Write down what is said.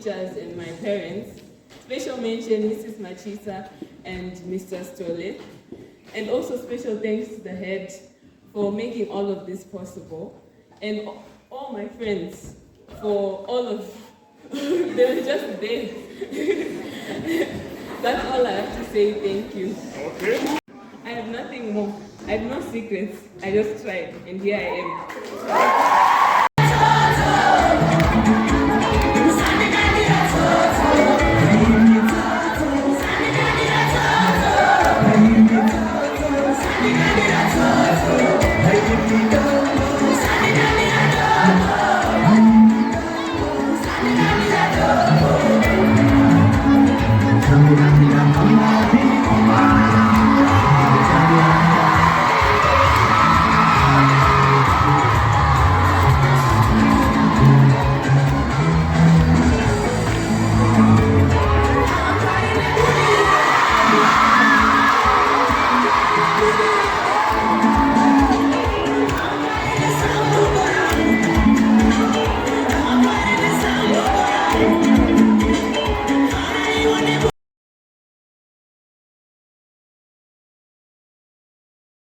teachers and my parents. Special mention Mrs. Machisa and Mr. Sithole. And also special thanks to the head for making all of this possible. And all my friends for all of, they were just there. That's all I have to say, thank you. Okay. I have nothing more. I have no secrets. I just tried, and here I am.